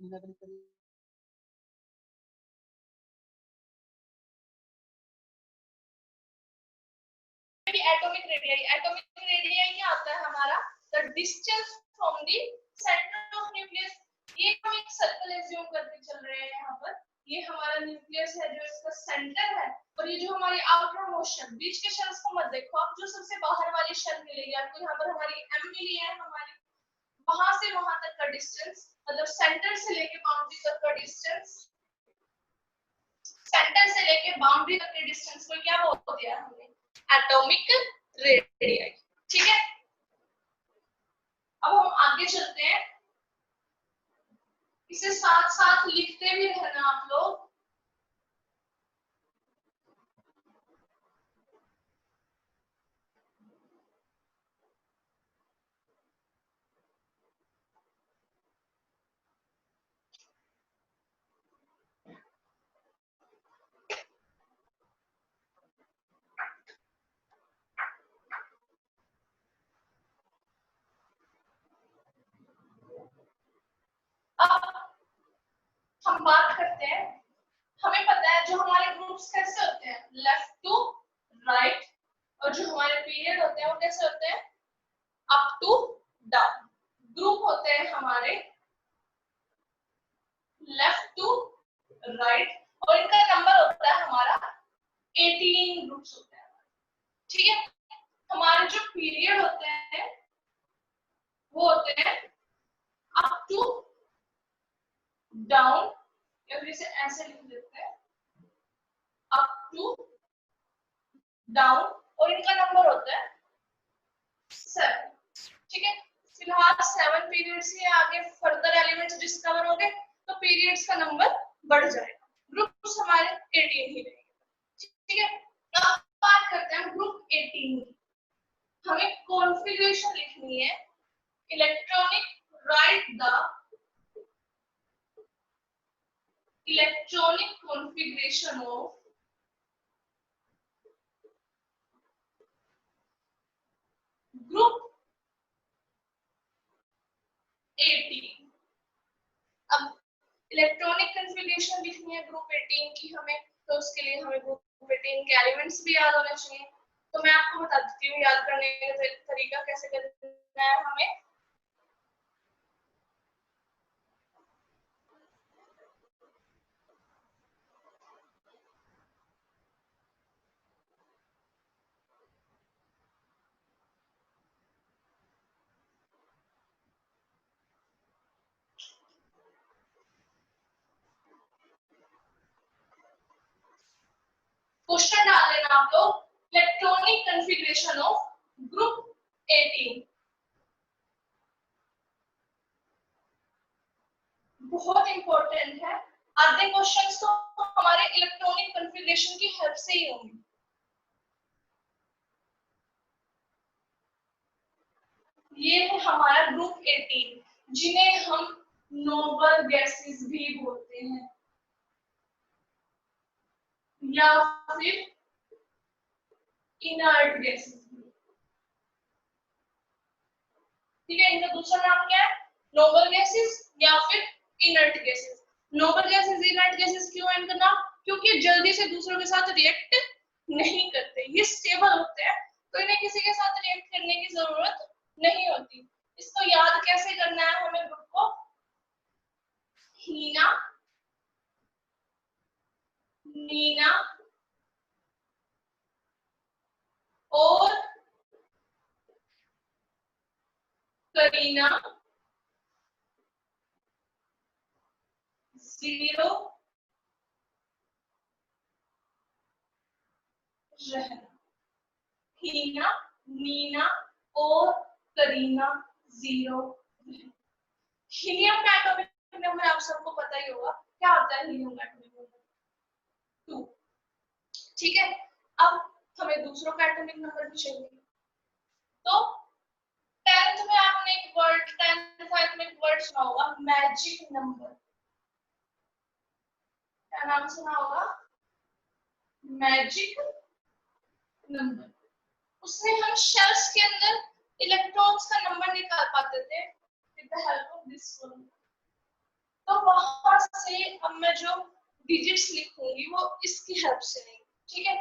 Atomic radii क्या होता है हमारा, the distance from the centre of nucleus. ये हम एक सर्कल एज्यूम करके चल रहे हैं यहाँ पर, ये हमारा न्यूक्लियस है जो इसका सेंटर है, और ये जो हमारी आउटर मोशन, बीच के शेल्स को मत देखो आप, जो सबसे बाहर वाली शेल मिलेगी आपको, यहाँ पर हमारी एम मिली है, हमारी वहां से वहां तक का डिस्टेंस, मतलब सेंटर से लेके बाउंड्री तक का डिस्टेंस, सेंटर से लेके बाउंड्री तक के डिस्टेंस को क्या बोल दिया हमने, एटॉमिक रेडियाई। ठीक है, अब हम आगे चलते हैं, इसे साथ साथ लिखते भी रहना आप लोग। अब हम बात करते हैं, हमें पता है जो हमारे ग्रुप्स कैसे होते हैं, लेफ्ट टू राइट, और जो हमारे पीरियड होते हैं वो कैसे होते हैं, अप टू डाउन। ग्रुप होते हैं हमारे लेफ्ट टू राइट, और इनका नंबर होता है हमारा 18 ग्रुप्स होते हैं। ठीक है, हमारे जो पीरियड होते हैं वो होते हैं अप टू डाउन, या फिर इसे ऐसे लिख देते हैं अप टू डाउन, और इनका नंबर होता है 7। ठीक है, फिलहाल 7 पीरियड्स ही, आगे फर्दर एलिमेंट्स डिस्कवर होंगे तो पीरियड्स का नंबर बढ़ जाएगा, ग्रुप्स हमारे 18 ही रहेंगे। ठीक है, अब बात करते हैं ग्रुप 18 की। हमें कॉन्फ़िगरेशन लिखनी है, electronic, right the electronic configuration of group 18। अब इलेक्ट्रॉनिक कॉन्फ़िगरेशन लिखनी है ग्रुप 18 की हमें, तो उसके लिए हमें ग्रुप 18 के एलिमेंट्स भी याद होने चाहिए। तो मैं आपको बता देती हूँ याद करने का तरीका कैसे करना है हमें। क्वेश्चन डाल लेना आप लोग, इलेक्ट्रॉनिक कॉन्फ़िगरेशन ऑफ ग्रुप 18। बहुत इंपॉर्टेंट है, आधे क्वेश्चंस तो हमारे इलेक्ट्रॉनिक कॉन्फ़िगरेशन की हेल्प से ही होंगे। ये है हमारा ग्रुप 18, जिन्हें हम नोबल गैसेस भी बोलते हैं, या फिर इनर्ट गैसेस। ठीक है, इनका दूसरा नाम क्या है, नोबल गैसेस या फिर inert gases. Noble gases, inert gases क्यों है इनका नाम, क्योंकि जल्दी से दूसरों के साथ रिएक्ट नहीं करते, ये स्टेबल होते हैं, तो इन्हें किसी के साथ रिएक्ट करने की जरूरत नहीं होती। इसको याद कैसे करना है हमें, ग्रुप को हीना, नीना और करीना 0 रहना। हीना, नीना और करीना 0 रहना। हीलियम का एटॉमिक नंबर आप सबको पता ही होगा, क्या होता है हीलियम का एटॉमिक नंबर 2। ठीक है, अब हमें दूसरों का एटॉमिक नंबर भी चाहिए, तो 10th में आपने एक वर्ड, 10th फाइव में एक वर्ड सुना होगा, मैजिक नंबर। क्या नाम सुना होगा, मैजिक नंबर। उसमें हम शेल्स के अंदर इलेक्ट्रॉन्स का नंबर निकाल पाते थे with the help of this formula. तो वहां से अब मैं जो डिजिट्स लिखूंगी वो इसकी हेल्प से नहीं, ठीक है।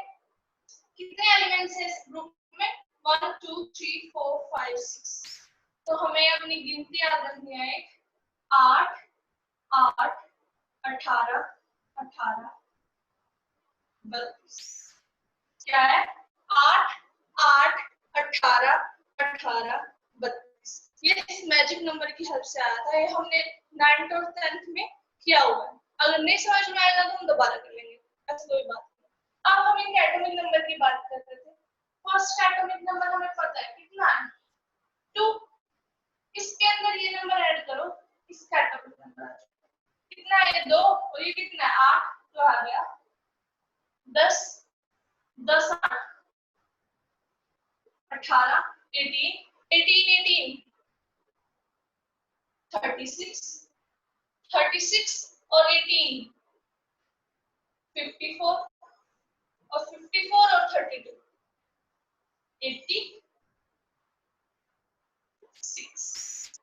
कितने एलिमेंट्स हैं इस ग्रुप में? 1 2 3 4 5 6। तो हमें अपनी गिनती याद रखनी है। 8 8 18 18 32। क्या है? 8 8 18 18 32। ये इस मैजिक नंबर की हेल्प से आया था। ये हमने 9th और 10th में किया हुआ है। अगर नहीं समझ में आएगा तो हम दोबारा कर लेंगे, ऐसी कोई बात नहीं। अब हम इनके एटॉमिक नंबर की बात करते थे। फर्स्ट एटॉमिक नंबर हमें पता है कितना है, 2। इसके अंदर ये नंबर ऐड करो, इसका एटॉमिक नंबर कितना है? 2। और ये कितना है? 8। तो आ गया 10 10 8 18 18 18 18 36 36 और 18 54 और 54 और 32 86।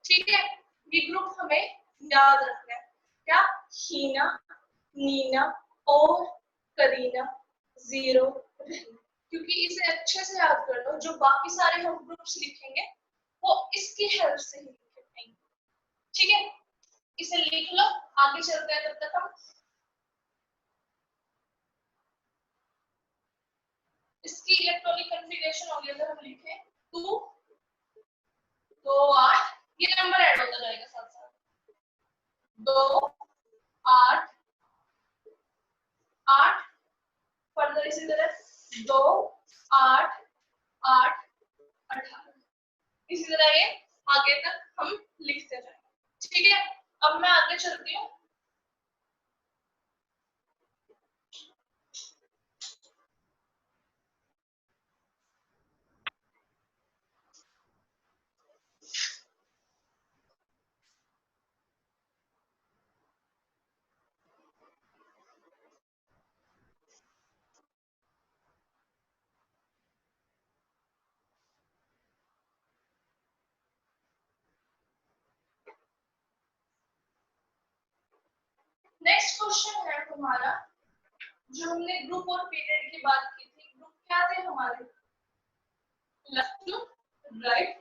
ठीक है, ये ग्रुप हमें याद रखना है। क्या? हीना, नीना और करीना, 0 रहना। क्योंकि इसे अच्छे से याद कर लो, जो बाकी सारे हम ग्रुप्स लिखेंगे वो इसकी हेल्प से ही लिखेंगे, ठीक है। इसे लिख लो, आगे चलते हैं। तब तक हम इसकी इलेक्ट्रॉनिक कॉन्फ़िगरेशन हो गया। तो हम लिखें 2 2 8, ये नंबर ऐड होता जाएगा साथ साथ। 2 8 8 फर्दर इसी तरह 2 8 8 18। इसी तरह ये आगे तक हम लिखते जाएंगे, ठीक है। अब मैं आगे चलती हूँ। नेक्स्ट क्वेश्चन है तुम्हारा, जो हमने ग्रुप और पीरियड की बात की थी। ग्रुप क्या थे हमारे? Left to right.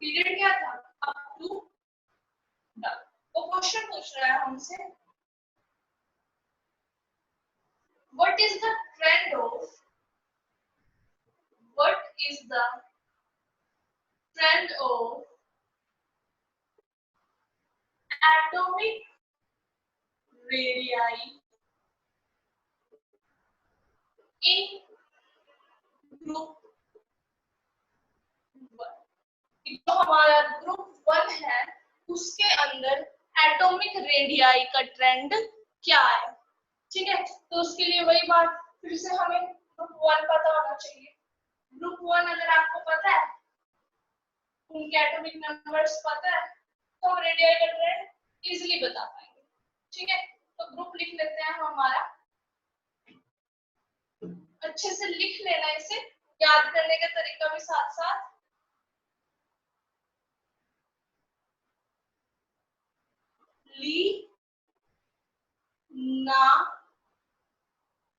पीरियड क्या था? Up to down. वो क्वेश्चन पूछ रहा है हमसे, what is the trend of what is the trend of atomic radii in group 1? जो हमारा ग्रुप 1 है उसके अंदर एटॉमिक रेडियाई का ट्रेंड क्या है, ठीक है। तो उसके लिए वही बात, फिर से हमें ग्रुप 1 पता होना चाहिए। ग्रुप 1 अगर आपको पता है, उनके एटॉमिक नंबर्स पता है, तो हम रेडियाई का ट्रेंड इजीली बता पाएंगे, ठीक है। तो ग्रुप लिख लेते हैं हमारा। अच्छे से लिख लेना, इसे याद करने का तरीका भी साथ साथ। ली ना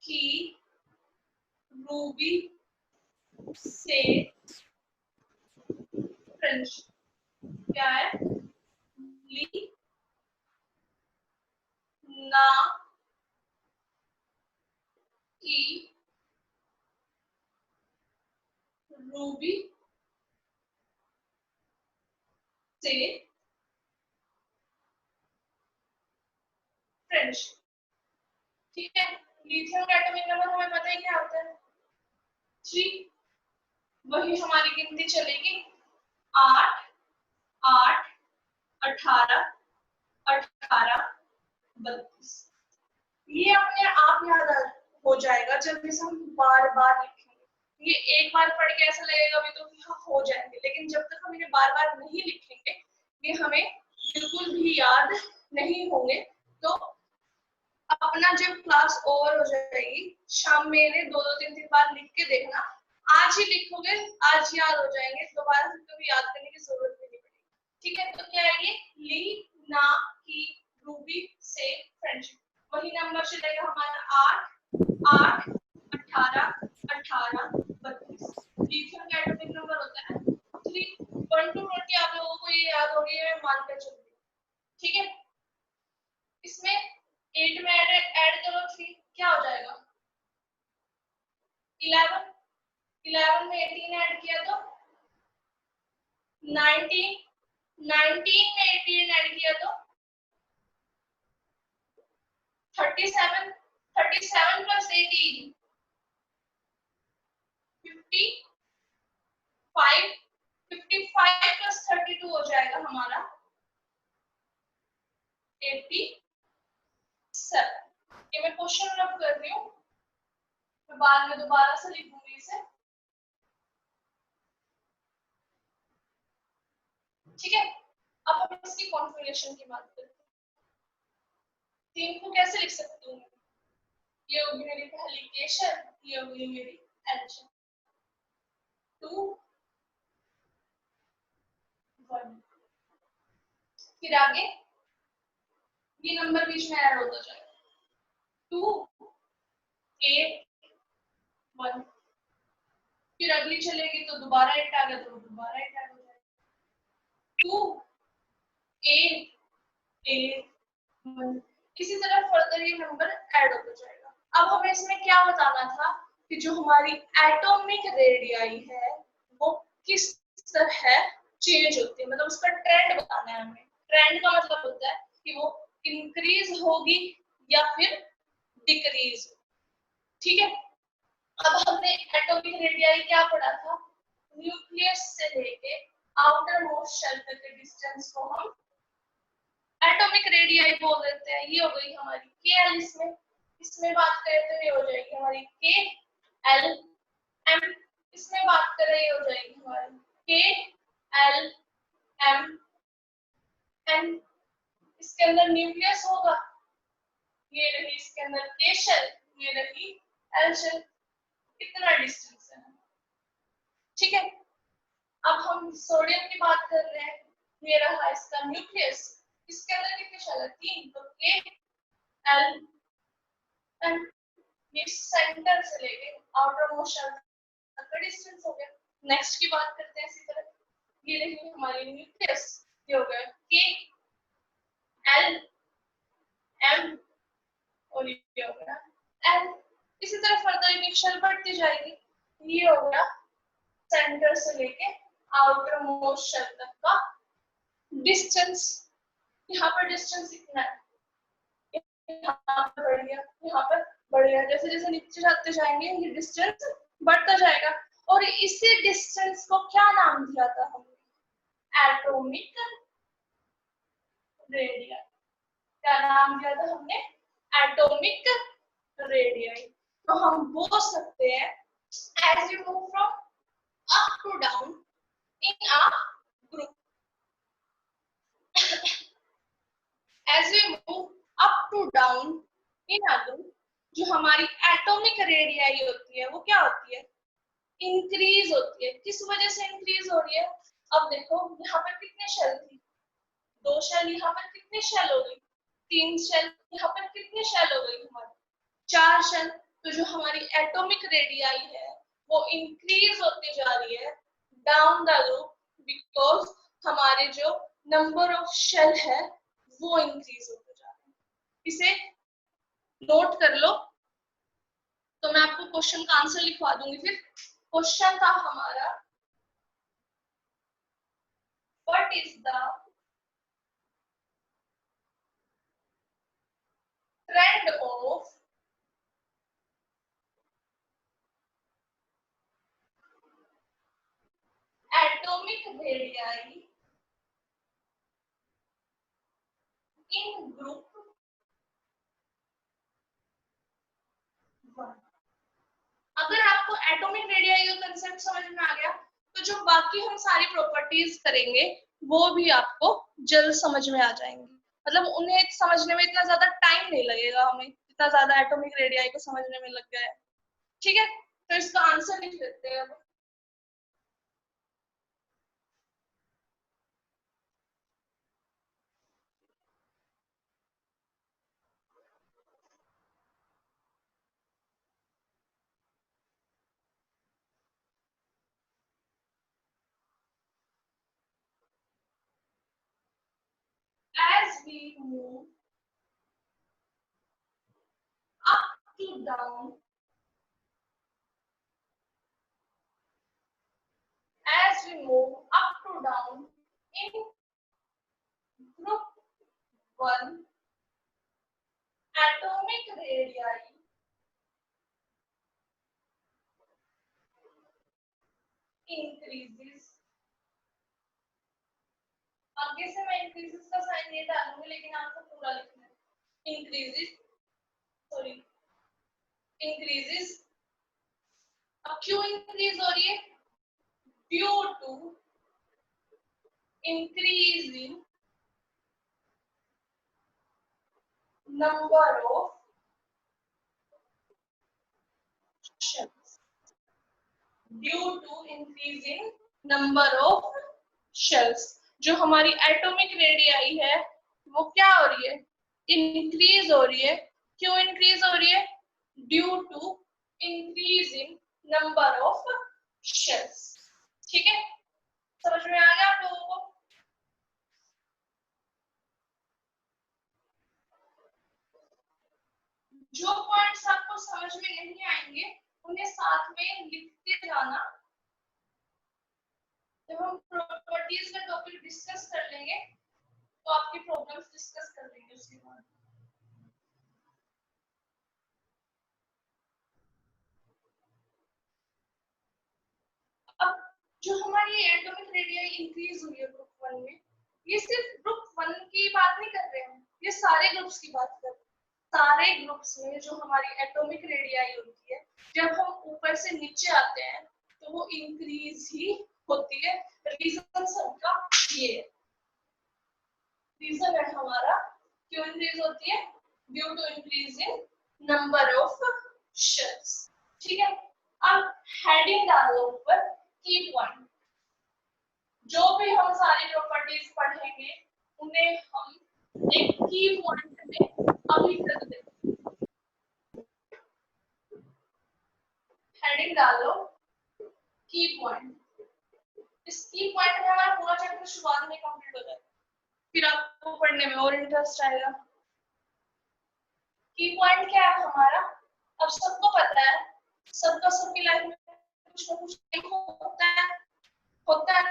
की रूबी से फ्रेंडशिप। क्या है? ली ना की रूबी से फ्रेंडशिप, ठीक है। लिथियम का एटॉमिक नंबर हमें पता है क्या होता है? 3। वही हमारी गिनती चलेगी। 8 8 18 18 32। ये अपने आप याद हो जाएगा जब इसे हम बार बार लिखेंगे। ये एक बार पढ़ के ऐसा लगेगा भी तो कि हाँ हो जाएंगे, लेकिन जब तक हम इन्हें बार बार नहीं लिखेंगे ये हमें बिल्कुल भी याद नहीं होंगे। तो अपना जब क्लास ओवर हो जाएगी, शाम में इन्हें 2-2 3 बार लिख के देखना। आज ही लिखोगे, आज याद हो जाएंगे, दोबारा से कभी याद करने की जरूरत नहीं पड़ेगी, ठीक है। तो क्या है ये? ली ना की रूबी से 1 to 20 आप लोगों को ये याद हो गई है, मैं मान कर चलती हूँ, ठीक है। इसमें 8 में ऐड करो 3, क्या हो जाएगा 11, 11 में 18 ऐड किया तो 19, 19 में 18 ऐड किया तो 37, 37 प्लस 18 55, 55 प्लस 32 हो जाएगा हमारा 87। ये मैं क्वेश्चन रब कर रही हूँ, मैं बाद में दोबारा से लिखूंगी इसे, ठीक है। अब हम इसकी कॉन्फ़िगरेशन की बात करते हैं। 3 को कैसे लिख सकती हूँ, ये होगी मेरी पहली केशन, ये होगी मेरी एडिशन, 2 1, फिर आगे ये नंबर बीच में ऐड होता जाएगा 2 8 1, फिर अगली चलेगी तो दोबारा 8 आ गया तो दोबारा 8 ऐड हो जाएगा 2 8 8 1, इसी तरह फर्दर ये नंबर ऐड होता जाएगा। अब हमें इसमें क्या बताना था कि जो हमारी एटॉमिक रेडियाई है वो किस तरह चेंज होती है, मतलब उसका ट्रेंड बताना है हमें। ट्रेंड का मतलब होता है कि वो इंक्रीज होगी या फिर डिक्रीज, ठीक है। अब हमने एटॉमिक रेडियाई क्या पढ़ा था, न्यूक्लियस से लेके आउटर मोस्ट शेल तक के डिस्टेंस को हम एटॉमिक रेडियाई बोल देते हैं। ये हो गई हमारी के एल, इसमें बात करें तो ये हो जाएगी हमारी के एल एम, इसमें बात करें ये हो जाएगी हमारी के एल एम एन। इसके अंदर न्यूक्लियस होगा, ये रही इसके अंदर के शेल, ये रही एल शेल, इतना डिस्टेंस है, ठीक है। अब हम सोडियम की बात कर रहे हैं, ये रहा इसका न्यूक्लियस, इसके अंदर कितने शेल है 3, तो के एल एम, ये सेंटर से लेके आउटर मोस्ट शेल तक का डिस्टेंस हो गया। नेक्स्ट की बात करते हैं इसी तरह, ये रही हमारी न्यूक्लियस, ये हो गया के एल एम और ये हो गया एल। इसी तरह फर्दर इनिशियल बढ़ती जाएगी, ये हो गया सेंटर से लेके आउटर मोस्ट शेल तक का डिस्टेंस। यहाँ पर डिस्टेंस इतना है, यहाँ पर बढ़ गया, यहाँ पर बढ़ गया, जैसे जैसे नीचे जाते जाएंगे ये डिस्टेंस बढ़ता जाएगा। और इसी डिस्टेंस को क्या नाम दिया था हमने, एटॉमिक रेडियस। क्या नाम दिया था हमने, एटॉमिक रेडियस। तो हम बोल सकते हैं as you move from up to down in a group, as we move up to down in a group, जो हमारी एटॉमिक रेडियाई होती है वो क्या होती है, इंक्रीज होती है। किस वजह से इंक्रीज हो रही है, अब देखो यहाँ पर कितने शेल थी, 2 शेल, यहाँ पर कितने शेल हो गई 3 शेल, यहाँ पर कितने शेल हो गई हमारी 4 शेल। तो जो हमारी एटॉमिक रेडियाई है वो इंक्रीज होती जा रही है डाउन द ग्रुप, बिकॉज हमारे जो नंबर ऑफ शेल है वो इंक्रीज होते जा रहे हैं। इसे नोट कर लो, तो मैं आपको क्वेश्चन का आंसर लिखवा दूंगी। फिर क्वेश्चन था हमारा, what is the trend of atomic radii in group 1। अगर आपको एटॉमिक रेडियाई का कंसेप्ट समझ में आ गया तो जो बाकी हम सारी प्रॉपर्टीज करेंगे वो भी आपको जल्द समझ में आ जाएंगी, मतलब उन्हें समझने में इतना ज्यादा टाइम नहीं लगेगा, हमें इतना ज्यादा एटॉमिक रेडियाई को समझने में लग गया है, ठीक है। तो इसका आंसर लिख लेते हैं अब। we move up to down, as we move up to down in group 1, atomic radii increases. आगे से मैं increases का साइन नहीं डालूंगी, लेकिन आपको पूरा लिखना है। increases। अब क्यों इंक्रीज हो रही है? Due to increase in number of shells. Due to increase in number of shells. जो हमारी एटॉमिक रेडियाई है वो क्या हो रही है? इंक्रीज हो रही है। क्यों इंक्रीज हो रही है? Due to increase in number of shells. ठीक है, समझ में आ गया आप लोगों को? जो पॉइंट्स आपको समझ में नहीं आएंगे उन्हें साथ में लिखते जाना। जब हम प्रॉपर्टीज का टॉपिक डिस्कस कर लेंगे तो आपकी प्रॉब्लम्स डिस्कस कर लेंगे उसके बाद। अब जो हमारी एटॉमिक रेडियाई इंक्रीज हुई है ग्रुप 1 में, ये सिर्फ ग्रुप 1 की बात नहीं कर रहे हैं, ये सारे ग्रुप्स की बात कर रहे हैं। सारे ग्रुप्स में जो हमारी एटॉमिक रेडियाई होती है, जब हम ऊपर से नीचे आते हैं तो वो इंक्रीज ही होती है। रीजन सबका ये है। रीजन है हमारा क्यों इंक्रीज होती है? Due to increase in number of shells. ठीक है, अब हेडिंग डालो ऊपर की पॉइंट। जो भी हम सारी प्रॉपर्टीज पढ़ेंगे उन्हें हम एक की पॉइंट में अभी कर देंगे। हेडिंग डालो की पॉइंट। इस की पॉइंट में हमारा पूरा चैप्टर शुरुआत में कंप्लीट हो जाएगा, फिर आपको पढ़ने में और इंटरेस्ट आएगा। की पॉइंट क्या है हमारा? अब सबको पता है, सबका सबकी लाइफ में कुछ ना कुछ एम होता है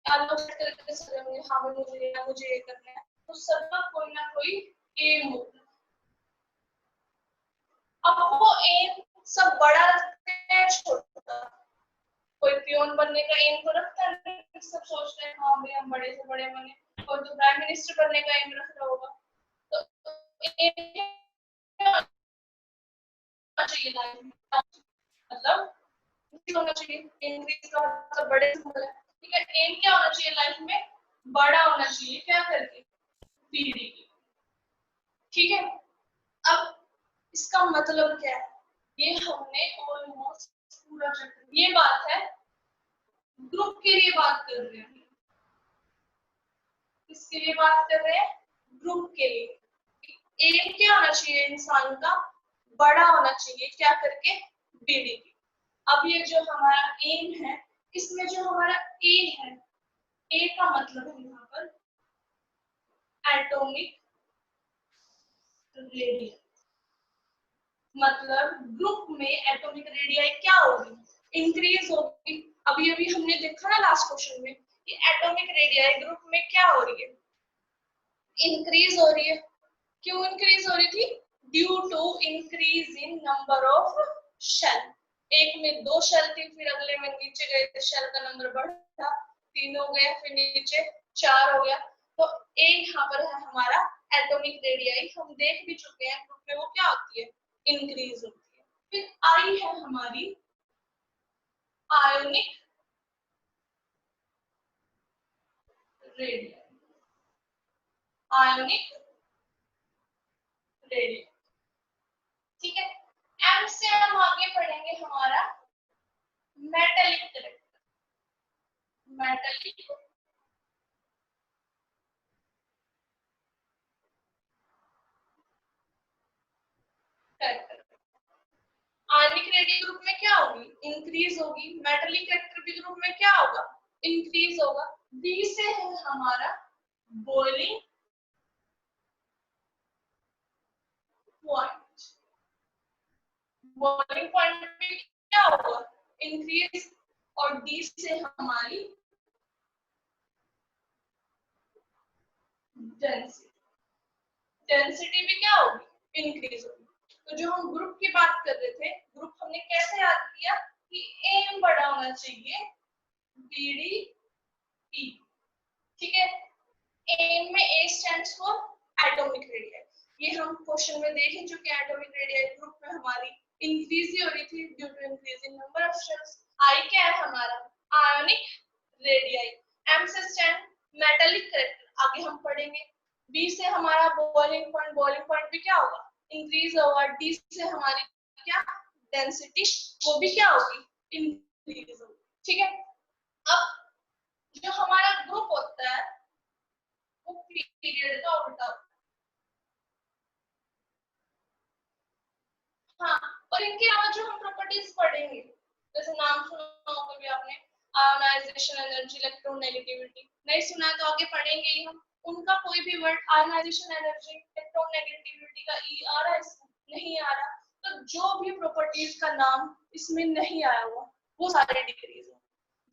आलोचना करके सर मुझे हाँ मुझे ये करना है, तो सबका कोई ना कोई एम होता है। अब वो एम सब बड़ा रखते हैं छोटा। कोई पियोन बनने का एम तो रखता है, सब सोचते हैं हाँ भाई हम बड़े से बड़े बने। कोई तो प्राइम मिनिस्टर बनने का एम रख रहा होगा। तो एम चाहिए लाइफ में, मतलब होना चाहिए। इंक्रीज का मतलब बड़े से बड़ा। ठीक है, एम क्या होना चाहिए लाइफ में? बड़ा होना चाहिए। क्या करके? पीढ़ी की। ठीक है, अब इसका मतलब क्या है? ये हमने ऑलमोस्ट पूरा चैप्टर, ये बात है ग्रुप के लिए बात कर रहे हैं। किसके लिए बात कर रहे हैं? ग्रुप के लिए। एम क्या होना चाहिए इंसान का? बड़ा होना चाहिए। क्या करके? पीढ़ी की। अब ये जो हमारा एम है, इसमें जो हमारा ए है, ए का मतलब है यहाँ पर एटॉमिक रेडियस। मतलब ग्रुप में एटॉमिक रेडियस क्या होगी? इंक्रीज होगी। अभी अभी हमने देखा ना लास्ट क्वेश्चन में कि एटॉमिक रेडियस ग्रुप में क्या हो रही है? इंक्रीज हो रही है। क्यों इंक्रीज हो रही थी? Due to increase in number of shell. एक में 2 शेल थी, फिर अगले में नीचे गए तो शेल का नंबर बढ़ा, 3 हो गया, फिर नीचे 4 हो गया। तो ए यहाँ पर है हमारा एटॉमिक रेडियस। हम देख भी चुके हैं ग्रुप में वो क्या होती है? इंक्रीज होती है। फिर आई है हमारी आयोनिक रेडियस। Ionic radius. ठीक है, एम से हम आगे पढ़ेंगे हमारा metallic character. Metallic character. Ionic radius group में क्या होगी? इंक्रीज होगी। मेटालिक कैरेक्टर भी ग्रुप में क्या होगा? इंक्रीज होगा। बी से है हमारा बॉइलिंग पॉइंट, बॉइलिंग पॉइंट पे क्या होगा, इंक्रीज, और डी से हमारी डेंसिटी, डेंसिटी भी क्या होगी, इंक्रीज होगी। तो जो हम ग्रुप की बात कर रहे थे, ग्रुप हमने कैसे याद किया कि एम बड़ा होना चाहिए बीडी ई, ठीक है। एम में ए स्टैंड्स फॉर एटॉमिक रेडियस, ये हम क्वेश्चन में देख ही चुके हैं। एटॉमिक रेडियस ग्रुप में हमारी इंक्रीज ही हो रही थी due to increasing number of shells. I क्या है हमारा, आयोनिक रेडियस। एम से स्टैंड मेटालिक करेक्टर, आगे हम पढ़ेंगे। बी से हमारा बॉइलिंग पॉइंट, बॉइलिंग पॉइंट भी क्या होगा, इंक्रीज होगा। डी से हमारी क्या, डेंसिटी, वो भी क्या होगी, इंक्रीज होगी, ठीक है। अब जो हमारा ग्रुप होता है वो पीरियड का उल्टा होता है। हाँ, और इनके अलावा जो हम प्रॉपर्टीज पढ़ेंगे, जैसे नाम सुना होगा भी आपने, आयोनाइजेशन एनर्जी, इलेक्ट्रोनेगेटिविटी, नहीं सुना तो आगे पढ़ेंगे ही हम। उनका कोई भी वर्ड, आयोनाइजेशन एनर्जी, इलेक्ट्रोनेगेटिविटी का ई आ रहा है इसमें, नहीं आ रहा, तो जो भी प्रॉपर्टीज का नाम इसमें नहीं आया हुआ वो सारे डिक्रीज है।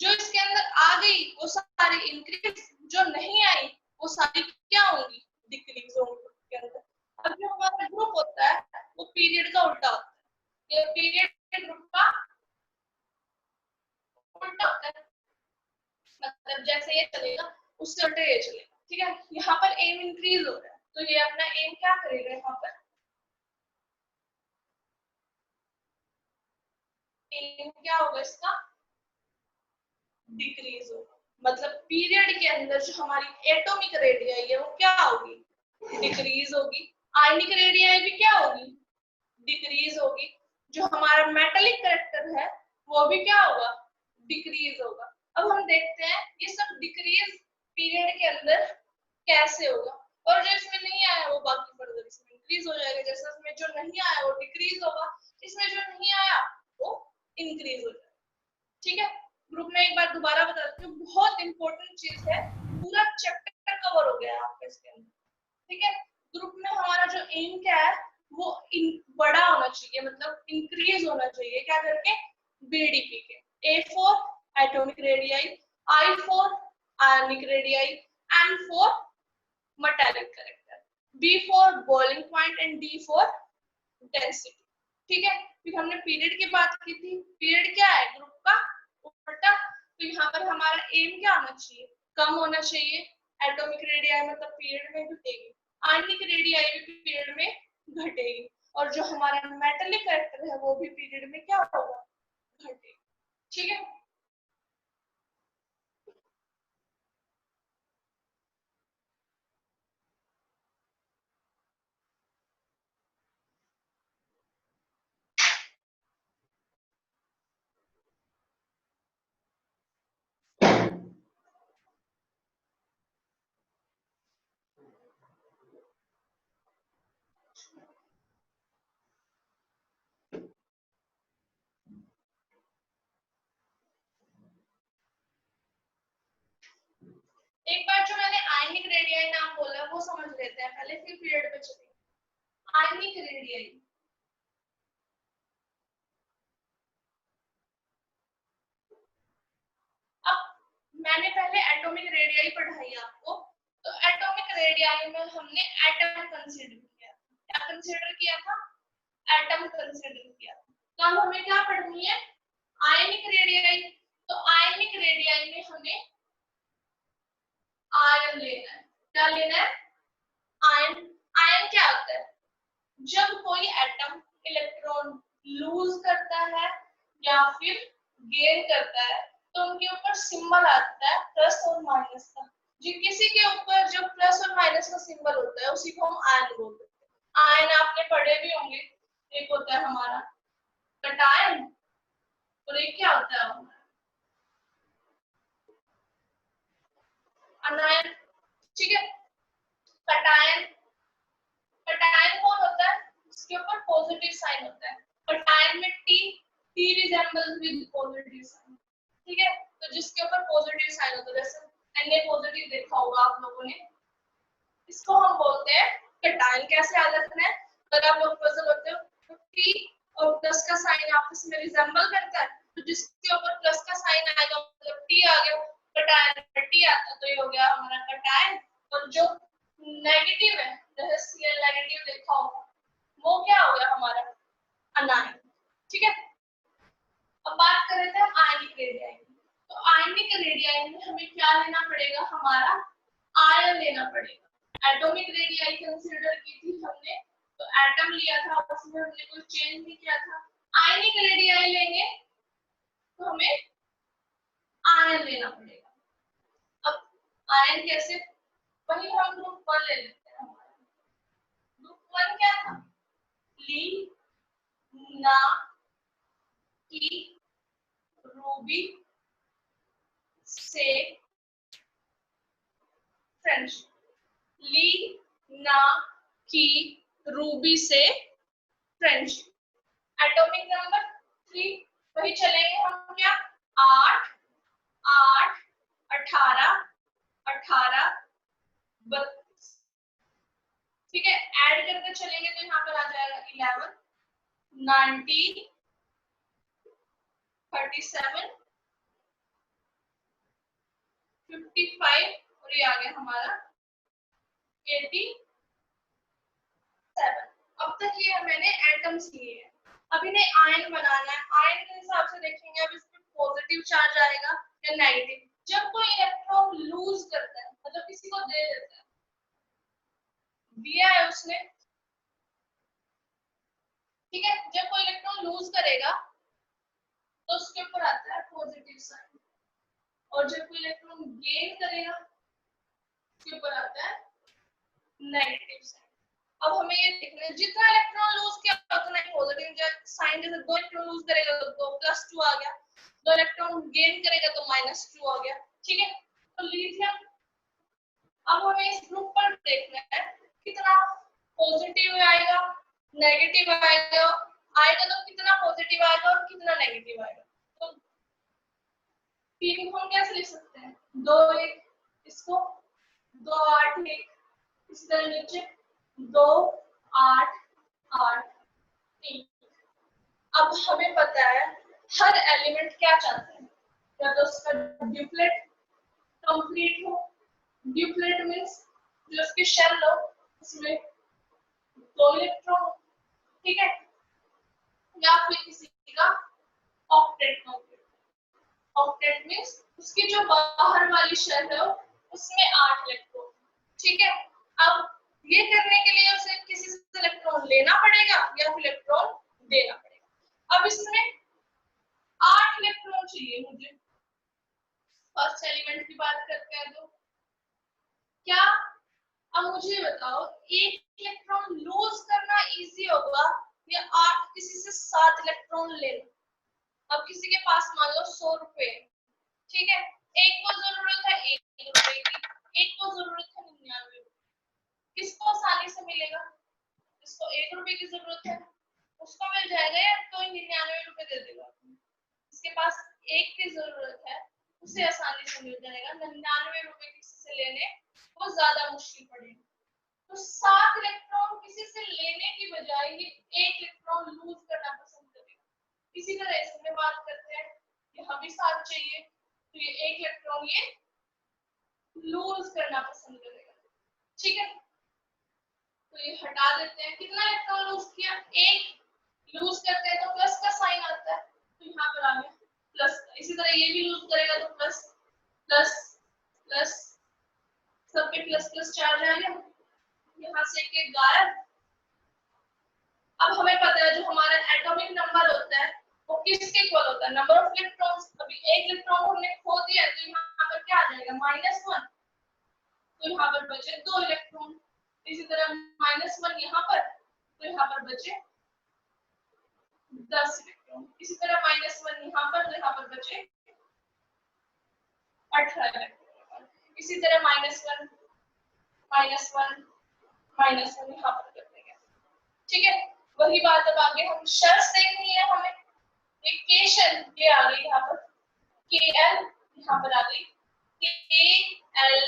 जो इसके अंदर आ गई वो सारी इंक्रीज, जो नहीं आई वो सारी क्या होंगी, डिक्रीज होंगी इसके अंदर। अब जो हमारा ग्रुप होता है वो पीरियड का उल्टा होता है, ये पीरियड ग्रुप का उल्टा होता है, मतलब जैसे ये चलेगा उससे उल्टे ये चलेगा, ठीक है। यहाँ पर एम इंक्रीज हो रहा है तो ये अपना एम क्या करेगा, यहाँ पर एम क्या होगा इसका, डिक्रीज होगा। मतलब पीरियड के अंदर जो हमारी एटॉमिक रेडियस है वो क्या होगी, डिक्रीज होगी। आयनिक रेडियस भी क्या होगी, डिक्रीज होगी। जो हमारा मेटालिक कैरेक्टर है वो भी क्या होगा, डिक्रीज होगा। अब हम देखते हैं ये सब डिक्रीज पीरियड के अंदर कैसे होगा, और जो इसमें नहीं आया वो बाकी फर्दर इसमें इंक्रीज हो जाएगा। जैसे इसमें जो नहीं आया वो डिक्रीज होगा, इसमें जो नहीं आया वो इंक्रीज हो जाएगा, ठीक है। ग्रुप में एक बार दोबारा बता देती हूँ, बहुत इंपॉर्टेंट चीज है, पूरा चैप्टर कवर हो गया आपका इसके अंदर, ठीक है। ग्रुप में हमारा जो एम क्या है वो बड़ा होना चाहिए, मतलब इंक्रीज होना चाहिए, क्या करके, बीडीपी के। A for atomic radius, I for ionic radius, N for metallic character, B for boiling point and D for density, ठीक है। फिर हमने पीरियड की बात की थी, पीरियड क्या है, ग्रुप का उल्टा। तो यहाँ पर हमारा एम क्या होना चाहिए, कम होना चाहिए। एटॉमिक रेडियस मतलब पीरियड में घटेगी, आयनिक रेडियस भी पीरियड में घटेगी, और जो हमारा मेटालिक कैरेक्टर है वो भी पीरियड में क्या होगा, घटेगा, ठीक है। एक बार जो मैंने आयनिक रेडियस नाम बोला वो समझ लेते हैं पहले, फिर पीरियड पे चलेंगे। आयनिक रेडियस, अब मैंने पहले एटॉमिक रेडियस पढ़ाई आपको, तो एटॉमिक रेडियस में हमने एटम कंसीडर किया, क्या कंसीडर किया था, एटम कंसीडर किया था। तो अब हमें क्या पढ़नी है, आयनिक रेडियस। तो आयनिक रेडियस में हमें आयन लेना है, क्या लेना है, आयन। आयन क्या होता है, जब कोई एटम इलेक्ट्रॉन लूज करता है या फिर गेन करता है तो उनके ऊपर सिंबल आता है प्लस और माइनस का। जी किसी के ऊपर जो प्लस और माइनस का सिंबल होता है उसी को हम आयन बोलते हैं। आयन आपने पढ़े भी होंगे, एक होता है हमारा कटायन और एक क्या होता है अनायन, ठीक है। कटायन, कटायन कौन होता है, इसके ऊपर पॉजिटिव साइन होता है। कटायन में T, T resembles with positive sign, ठीक है। तो जिसके ऊपर पॉजिटिव साइन होता है, जैसे Na पॉजिटिव देखा होगा आप लोगों ने, इसको हम बोलते हैं कटायन। कैसे याद रखना है, अगर आप ऑपोजिट होते हो तो टी और प्लस का साइन आपस में रिजेंबल करता है, तो जिसके ऊपर प्लस का साइन आएगा मतलब टी आ गया, कटायन टी आता तो ये हो गया हमारा कटायन। और जो नेगेटिव है, जैसे सीएल नेगेटिव देखा होगा, वो क्या हो गया हमारा अनायन। ठीक है, अब बात कर रहे थे हम आयनिक रेडियाई। तो आयनिक रेडियाई में हमें क्या लेना पड़ेगा, हमारा आयन लेना पड़ेगा। एटॉमिक रेडियाई कंसीडर की थी हमने, तो एटम लिया था, उसमें हमने कोई चेंज नहीं किया था। आयनिक रेडियाई लेंगे तो हमें आयन लेना पड़ेगा। अब आयन कैसे, वही हम ग्रुप 1 ले लेते हैं। हमारा ग्रुप 1 क्या था, ली, ना, की, रूबी से फ्रेंच। ली, ना, की, रूबी से फ्रेंच। एटॉमिक नंबर 3 वही चलेंगे हम, क्या 8 8 18 18 32। ठीक है, ऐड करके चलेंगे तो यहाँ पर आ जाएगा 11 19 37 55 और ये आ गया हमारा 87। अब तक ये मैंने एटम्स लिए हैं, अब इन्हें आयन बनाना है। आयन के हिसाब से देखेंगे अब इसमें पॉजिटिव चार्ज आएगा या नेगेटिव। जब कोई इलेक्ट्रॉन लूज करता है, मतलब किसी को दे देता है, दिया है उसने, ठीक है, जब कोई इलेक्ट्रॉन लूज करेगा तो उसके ऊपर आता है पॉजिटिव साइन, और जब कोई इलेक्ट्रॉन गेन करेगा उसके ऊपर आता है नेगेटिव साइन। अब हमें ये देखना है, जितना इलेक्ट्रॉन लूज किया उतना ही पॉजिटिव साइन। जैसे 2 इलेक्ट्रॉन लूज करेगा तो +2 आ गया, 2 इलेक्ट्रॉन गेन करेगा तो -2 आ गया। ठीक है, तो लिथियम, अब हमें इस ग्रुप पर देखना है कितना पॉजिटिव आएगा, नेगेटिव आएगा, तो कितना पॉजिटिव आएगा और कितना नेगेटिव आएगा। तो तीन को हम कैसे लिख सकते हैं, 2 1 इसको 2 8 1, इस तरह नीचे 2 8 8 3। अब हमें पता है हर एलिमेंट क्या चाहते हैं, या तो उसका ड्यूप्लेट कंप्लीट हो। ड्यूप्लेट मींस जो उसकी शेल हो उसमें 2 इलेक्ट्रॉन, ठीक है, या फिर किसी का ऑक्टेट कंप्लीट। ऑक्टेट मींस उसकी जो बाहर वाली शेल है उसमें 8 इलेक्ट्रॉन। ठीक है, अब ये करने के लिए उसे किसी से इलेक्ट्रॉन लेना पड़ेगा या फिर इलेक्ट्रॉन देना पड़ेगा। अब इसमें 8 इलेक्ट्रॉन चाहिए मुझे। फर्स्ट एलिमेंट की बात करते हैं तो क्या, अब मुझे बताओ एक इलेक्ट्रॉन लूज करना इजी होगा या 8 किसी से 7 इलेक्ट्रॉन लेना। अब किसी के पास मान लो 100 रुपए, ठीक है, एक को जरूरत है 1 रुपए की, एक को जरूरत है 99। किसको आसानी से मिलेगा, जिसको 1 रुपए की जरूरत है उसको मिल जाएगा या कोई 99 रुपए दे देगा। जिसके पास 1 की जरूरत है उसे आसानी से मिल जाएगा, 99 रुपए किसी से लेने वो ज्यादा मुश्किल पड़ेगा। तो 7 इलेक्ट्रॉन किसी से लेने की बजाय ये 1 इलेक्ट्रॉन लूज करना पसंद करेगा। इसी तरह इसमें बात करते हैं, यहाँ भी 7 चाहिए तो ये 1 इलेक्ट्रॉन ये लूज करना पसंद करेगा। ठीक है, तो ये हटा देते हैं। कितना इलेक्ट्रॉन लूज किया, 1 लूज करते हैं तो प्लस का साइन आता है, तो यहाँ पर आ गया प्लस। इसी तरह ये भी लूज करेगा तो प्लस प्लस प्लस, सब पे प्लस प्लस चार्ज आएगा, यहाँ से एक गायब। अब हमें पता है जो हमारा एटॉमिक नंबर होता है वो किसके इक्वल होता है, नंबर ऑफ इलेक्ट्रॉन्स। अभी 1 इलेक्ट्रॉन हमने खो दिया तो यहाँ पर क्या आ जाएगा -1, तो यहाँ पर बचे 2 इलेक्ट्रॉन। इसी तरह -1 यहाँ पर, तो यहाँ पर बचे 10 इलेक्ट्रॉन। इसी तरह -1 यहाँ पर, तो यहाँ पर बचे 18 इलेक्ट्रॉन। इसी तरह -1 -1 यहाँ पर कर देंगे। ठीक है, वही बात अब आगे हम शर्त देखनी है हमें। एक केशन ये आ गई यहाँ पर, KL यहाँ पर आ गई KLM।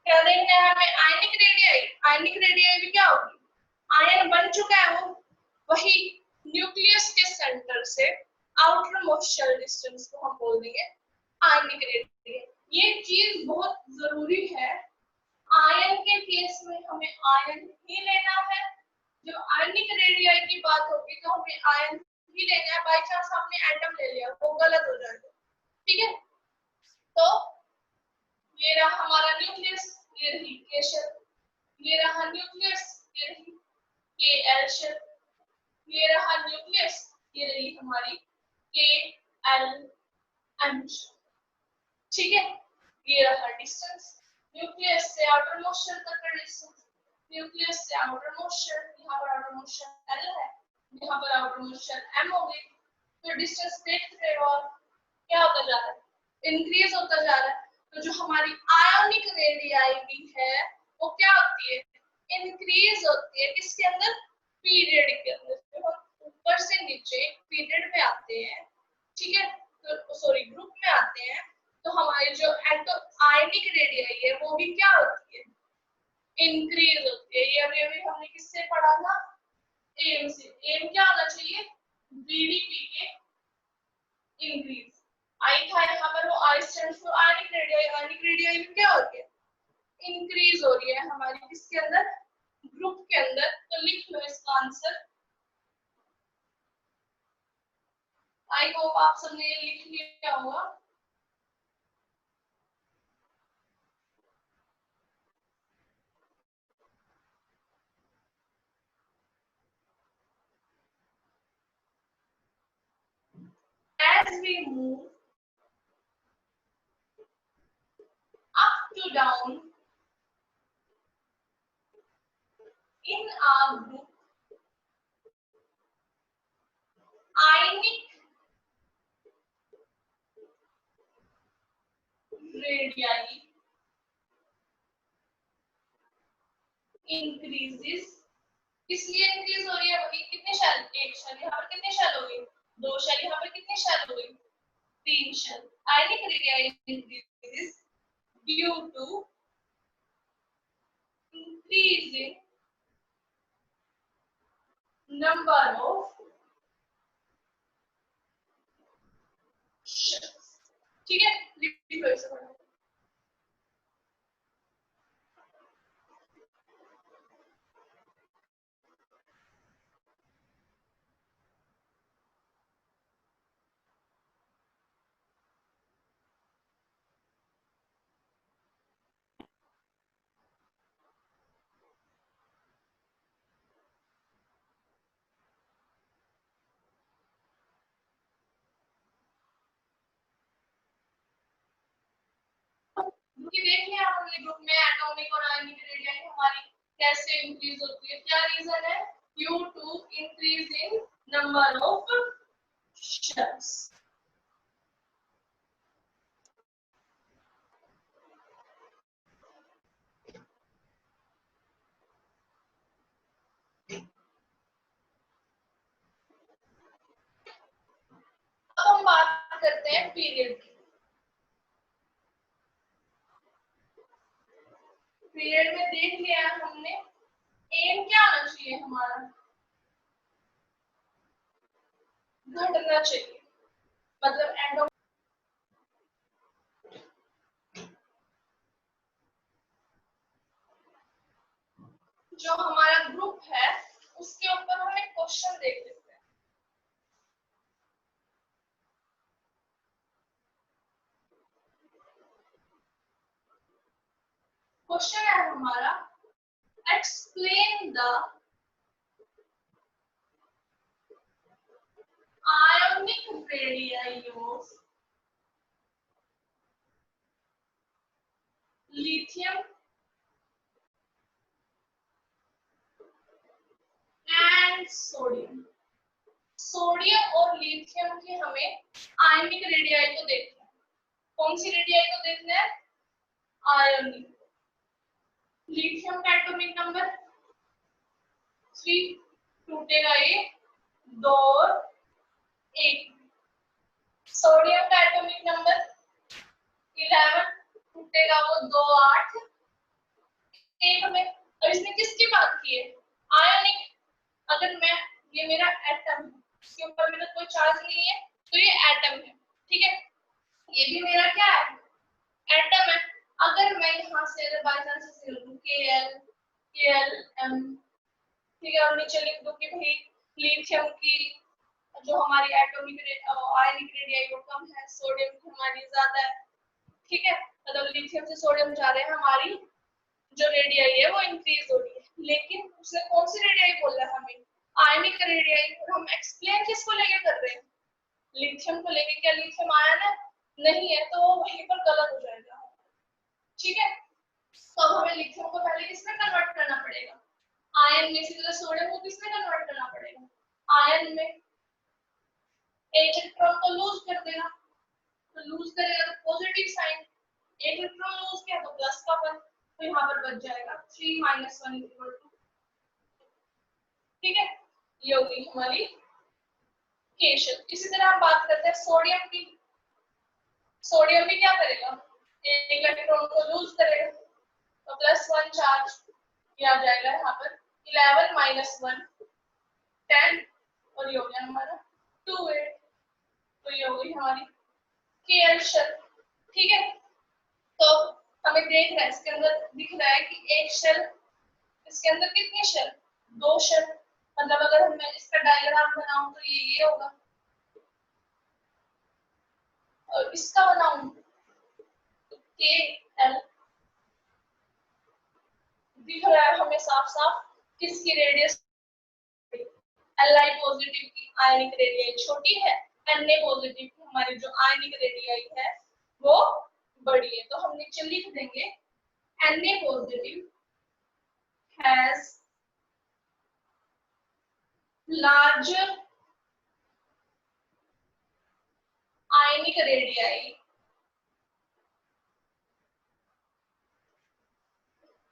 क्या देखना है हमें, आयनिक रेडियाई। आयनिक रेडियाई भी क्या होगी, वही न्यूक्लियस के सेंटर से आउटर मोस्ट शेल डिस्टेंस को हम बोल देंगे आयनिक रेडियस। ये चीज बहुत जरूरी है। आयन के केस में हमें आयन ही लेना है। जो आयनिक रेडियाई की बात होगी तो हमें आयन ही लेना है। बाई चांस हमने एटम ले लिया वो गलत हो जाएगा। ठीक है, तो ये रहा हमारा न्यूक्लियस, ये रही के शेल, ये रहा न्यूक्लियस, ये रही के एल शेल, ये रहा न्यूक्लियस, ये रही हमारी के एल एम शेल। ठीक है, ये रहा डिस्टेंस न्यूक्लियस से आउटर मोस्ट शेल तक का डिस्टेंस। न्यूक्लियस से आउटर मोस्ट शेल, यहाँ पर आउटर मोस्ट शेल एल है, यहाँ पर आउटर मोस्ट शेल एम हो गई। तो डिस्टेंस देख रहे हो आप क्या होता जा रहा है, इंक्रीज होता जा रहा है। तो जो हमारी आयोनिक रेडियाई भी है वो क्या होती है, इंक्रीज होती है। किसके अंदर, पीरियड के अंदर। जब हम ऊपर से नीचे पीरियड में आते हैं, ठीक है, तो सॉरी ग्रुप में आते हैं, तो हमारी जो आयनिक रेडियाई है वो भी क्या होती है, इंक्रीज होती है। ये अभी हमने किससे पढ़ा था, एम से। एम क्या होना चाहिए, बीडीपी के इंक्रीज। आई था यहाँ पर, वो आई stands for ionic radii. Ionic radii में क्या हो रही है, इंक्रीज हो रही है हमारी किसके अंदर, ग्रुप के अंदर। तो लिख लो इसका आंसर। आई होप आप सबने लिख लिया होगा। As we move up to down in our group, ionic radii increases। इसलिए इंक्रीज हो रही है, वही कितने शेल, एक शेल, यहाँ पर कितने शेल हो गई, दो शेल, यहाँ पर कितने शेल हो गई, तीन shell. Ionic radii increases due to increasing number of shells। ठीक है, लिख लो इसे। क्योंकि देख लिया हमने ग्रुप में एटॉमिक और आयनिक रेडियाई हमारी कैसे इंक्रीज होती है। क्या रीजन है, due to increase in number of shells. अब हम बात करते हैं पीरियड की। पीरियड में देख लिया हमने, एम क्या आना चाहिए हमारा, घटना चाहिए, मतलब एंड ऑफ। जो हमारा ग्रुप है उसके ऊपर हम एक क्वेश्चन देख लेते हैं। क्वेश्चन है हमारा, explain the ionic radii of lithium and sodium। Sodium और लिथियम की हमें आयनिक रेडियाई को देखना है। कौन सी रेडियाई को देखना है, आयनिक। लिथियम का एटॉमिक नंबर 3, टूटेगा ये 2 और 1। सोडियम का एटॉमिक नंबर 11, टूटेगा वो 2 8 1 में। अब इसने किसकी बात की है, आयनिक। अगर मैं ये मेरा एटम है, इसके ऊपर मेरा कोई चार्ज नहीं है, तो ये एटम है, ठीक है। ये भी मेरा क्या है, एटम है। अगर मैं यहाँ से अगर बाई चांस से लूँ KL, ठीक है, और नीचे लिख दूँ कि भाई लिथियम की जो हमारी एटॉमिक आयनिक रेडियाई वो कम है, सोडियम की हमारी ज्यादा है, ठीक है, मतलब लिथियम से सोडियम जा रहे हैं, हमारी जो रेडियाई है वो इंक्रीज हो रही है। लेकिन उसने कौन सी रेडियाई बोला है हमें, आयनिक रेडियाई, और हम एक्सप्लेन किसको लेके कर रहे हैं, लिथियम को लेके। क्या लिथियम आयन है? नहीं है, तो वहीं पर गलत हो जाएगा, ठीक है। तो अब हमें लिथियम को पहले किसमें कन्वर्ट करना पड़ेगा, आयन में। इसी तरह सोडियम को किसमें कन्वर्ट करना पड़ेगा, आयन में। एक इलेक्ट्रॉन को लूज कर देना, तो लूज करेगा तो पॉजिटिव साइन, एक इलेक्ट्रॉन लूज किया तो प्लस का 1, तो यहाँ पर बच जाएगा 3 - 1 = 2, ठीक है। ये होगी हमारी के शेल। इसी तरह हम बात करते हैं सोडियम की। सोडियम भी क्या करेगा, एक इलेक्ट्रॉन को लूज करेगा, तो +1 चार्ज किया जाएगा यहाँ पर, 11 - 1 10, और ये हो गया हमारा 2 8, तो ये हो गई हमारी KL शेल, ठीक है। तो हमें देख रहा है इसके अंदर दिख रहा है कि एक शेल, इसके अंदर कितनी शेल, 2 शेल, मतलब अगर मैं इसका डायग्राम बनाऊं तो ये होगा, और इसका बनाऊं तो KL, दिख रहा है हमें साफ साफ किसकी रेडियस, Li पॉजिटिव की आयनिक रेडियाई छोटी है, Na पॉजिटिव की हमारी जो आयनिक रेडियाई है वो बड़ी है। तो हम नीचे लिख देंगे Na positive has larger ionic radii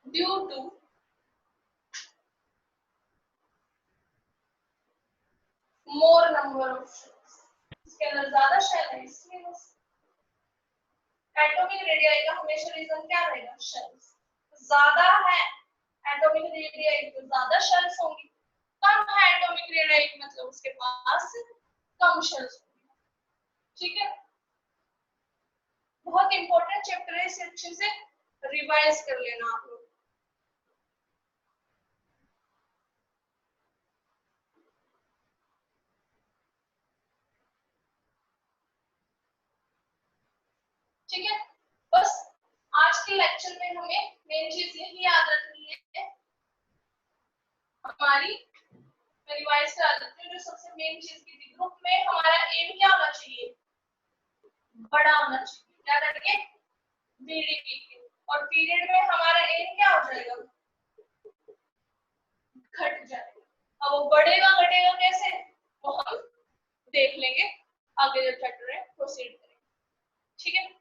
due to more number of shells। इसके अंदर ज्यादा शेल है इसलिए एटॉमिक रेडियाई का हमेशा रीजन क्या रहेगा, शेल्स ज्यादा है, एटॉमिक रेडियाई तो ज्यादा शेल्स होंगी, कम है एटॉमिक रेडियाई मतलब उसके पास कम शेल्स होंगी, ठीक है। बहुत इंपॉर्टेंट चैप्टर है, इसे अच्छे से रिवाइज कर लेना आप लोग। ठीक है, बस आज के लेक्चर में हमें मेन चीज यही याद रखनी है, हमारी मैं रिवाइज करा देती हूँ जो सबसे मेन चीज की थी। ग्रुप में हमारा एम क्या होना चाहिए, बड़ा होना चाहिए, क्या करेंगे बीडीपी के, और पीरियड में हमारा एम क्या हो जाएगा, घट जाएगा। अब वो बढ़ेगा घटेगा कैसे, वो हम देख लेंगे आगे जब चैप्टर में प्रोसीड करेंगे, ठीक है।